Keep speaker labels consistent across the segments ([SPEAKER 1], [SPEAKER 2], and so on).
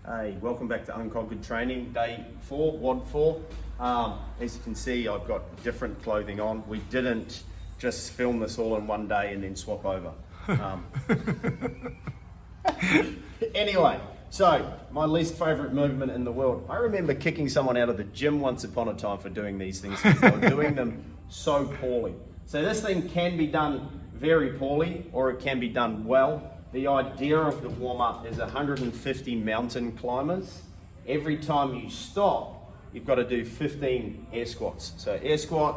[SPEAKER 1] Hey, welcome back to Unconquered Training, day 4, WOD 4. As you can see, I've got different clothing on. We didn't just film this all in one day and then swap over. Anyway, so my least favorite movement in the world. I remember kicking someone out of the gym once upon a time for doing these things because they were doing them so poorly. So this thing can be done very poorly or it can be done well. The idea of the warm-up is 150 mountain climbers. Every time you stop, you've got to do 15 air squats. So air squat,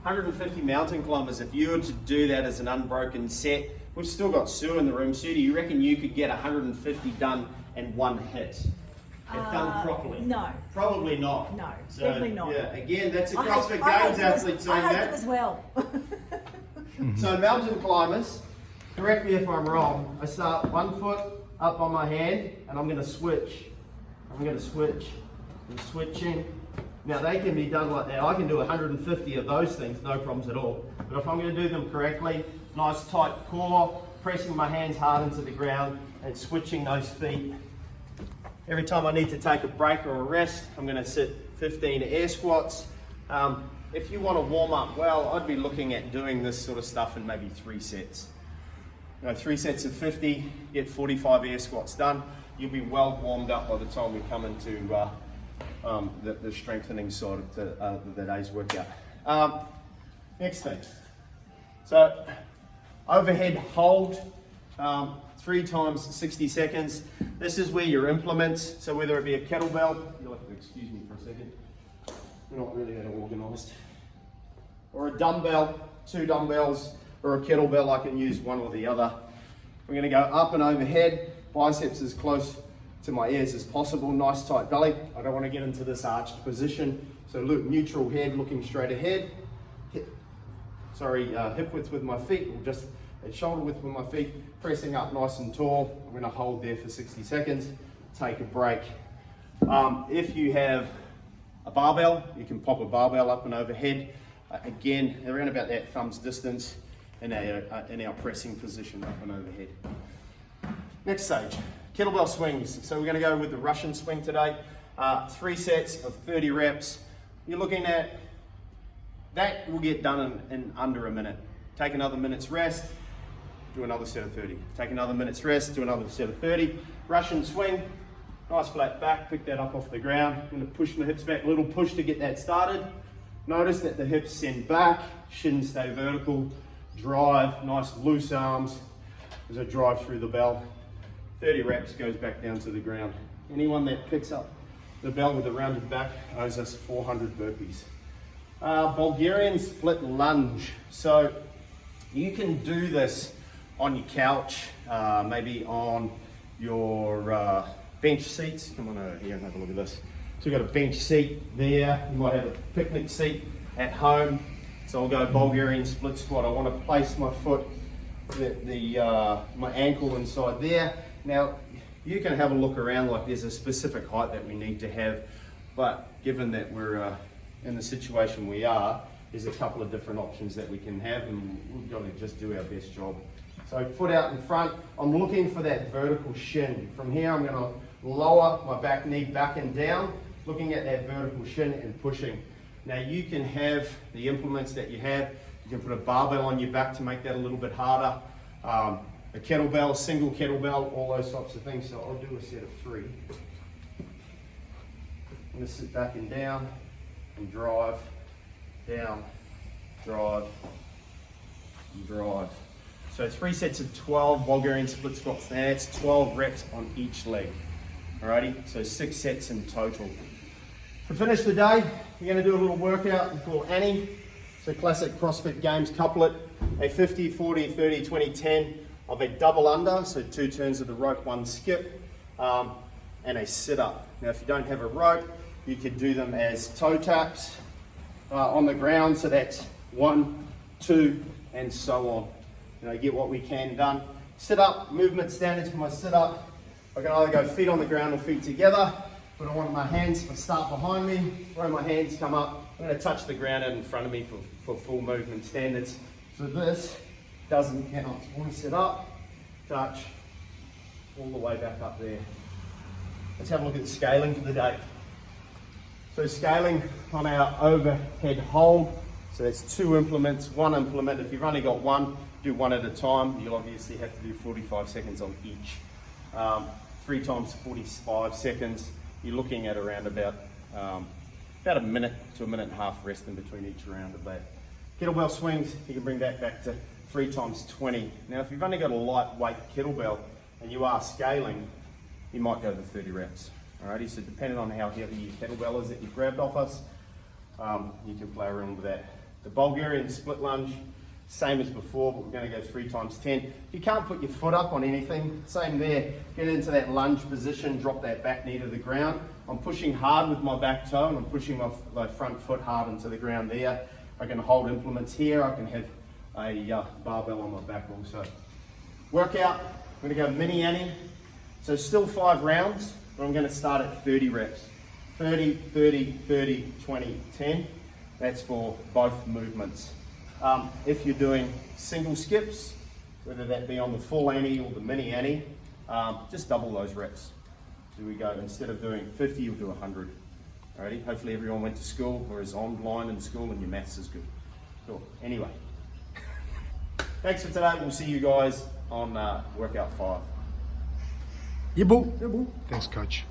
[SPEAKER 1] 150 mountain climbers. If you were to do that as an unbroken set, we've still got Sue in the room. Sue, do you reckon you could get 150 done in one hit? If done properly?
[SPEAKER 2] No.
[SPEAKER 1] Probably not.
[SPEAKER 2] No,
[SPEAKER 1] So,
[SPEAKER 2] definitely not.
[SPEAKER 1] Yeah, again, that's a CrossFit Games athlete saying
[SPEAKER 2] I hate
[SPEAKER 1] that.
[SPEAKER 2] them as well.
[SPEAKER 1] So mountain climbers, correct me if I'm wrong, I start 1 foot up on my hand and I'm going to switch. I'm switching. Now they can be done like that. I can do 150 of those things, no problems at all. But if I'm going to do them correctly, nice tight core, pressing my hands hard into the ground and switching those feet. Every time I need to take a break or a rest, I'm going to sit 15 air squats. If you want to warm up well, I'd be looking at doing this sort of stuff in maybe 3 sets. 3 sets of 50, get 45 air squats done. You'll be well warmed up by the time we come into the strengthening side of the day's workout. Next thing. So overhead hold, 3 times 60 seconds. This is where your implements, so whether it be a kettlebell, you'll have to excuse me for a second. We're not really that organised. Or a dumbbell, 2 dumbbells, or a kettlebell, I can use one or the other. We're going to go up and overhead, biceps as close to my ears as possible, nice tight belly. I don't want to get into this arched position, so look, neutral head, looking straight ahead. Hip width with my feet, or just at shoulder width with my feet, pressing up nice and tall. I'm going to hold there for 60 seconds, take a break. If you have a barbell, you can pop a barbell up and overhead. Again, around about that thumb's distance in our pressing position up and overhead. Next stage, kettlebell swings. So we're going to go with the Russian swing today. 3 sets of 30 reps. You're looking at, that will get done in under a minute. Take another minute's rest, do another set of 30. Take another minute's rest, do another set of 30. Russian swing, nice flat back, pick that up off the ground. I'm going to push my hips back, a little push to get that started. Notice that the hips send back, shins stay vertical, drive, nice loose arms as I drive through the bell. 30 reps, goes back down to the ground. Anyone that picks up the bell with a rounded back owes us 400 burpees. Bulgarian split lunge. So you can do this on your couch, maybe on your bench seats. Come on over here and have a look at this. So we've got a bench seat there. You might have a picnic seat at home. So I'll go Bulgarian split squat. I want to place my foot, my ankle inside there. Now, you can have a look around, like there's a specific height that we need to have, but given that we're in the situation we are, there's a couple of different options that we can have, and we've got to just do our best job. So foot out in front, I'm looking for that vertical shin. From here, I'm going to lower my back knee back and down, looking at that vertical shin and pushing. Now you can have the implements that you have. You can put a barbell on your back to make that a little bit harder. A kettlebell, single kettlebell, all those types of things. So I'll do a set of 3. I'm going to sit back and down and drive, down, drive, and drive. So 3 sets of 12 Bulgarian split squats. Now that's 12 reps on each leg. Alrighty, so 6 sets in total. To finish the day, we're going to do a little workout we call Annie. So classic CrossFit Games couplet, a 50, 40, 30, 20, 10 of a double under, so 2 turns of the rope, 1 skip, and a sit up. Now if you don't have a rope, you could do them as toe taps on the ground, so that's 1, 2, and so on. Get what we can done. Sit up, movement standards for my sit up. I can either go feet on the ground or feet together, but I want my hands to start behind me, throw my hands, come up. I'm going to touch the ground out in front of me for full movement standards. So this doesn't count. I want to sit up, touch, all the way back up there. let's have a look at the scaling for the day. So scaling on our overhead hold. So that's 2 implements, 1 implement. If you've only got one, do 1 at a time. You'll obviously have to do 45 seconds on each. 3 times 45 seconds. You're looking at around about a minute to a minute and a half rest in between each round of that. Kettlebell swings, you can bring that back to 3 times 20. Now, if you've only got a lightweight kettlebell and you are scaling, you might go to 30 reps. Alrighty, so depending on how heavy your kettlebell is that you've grabbed off us, you can play around with that. The Bulgarian split lunge, same as before, but we're going to go 3 times 10. If you can't put your foot up on anything, same there. Get into that lunge position, drop that back knee to the ground. I'm pushing hard with my back toe and I'm pushing my front foot hard into the ground there. I can hold implements here. I can have a barbell on my back also. Workout, I'm going to go mini Annie. So still 5 rounds, but I'm going to start at 30 reps. 30, 30, 30, 20, 10. That's for both movements. If you're doing single skips, whether that be on the full Annie or the mini Annie, just double those reps. So we go, instead of doing 50, you'll do 100. Alrighty, hopefully everyone went to school or is online in school and your maths is good. Cool, anyway. Thanks for today, we'll see you guys on workout 5.
[SPEAKER 2] Yeah, boo. Thanks, coach.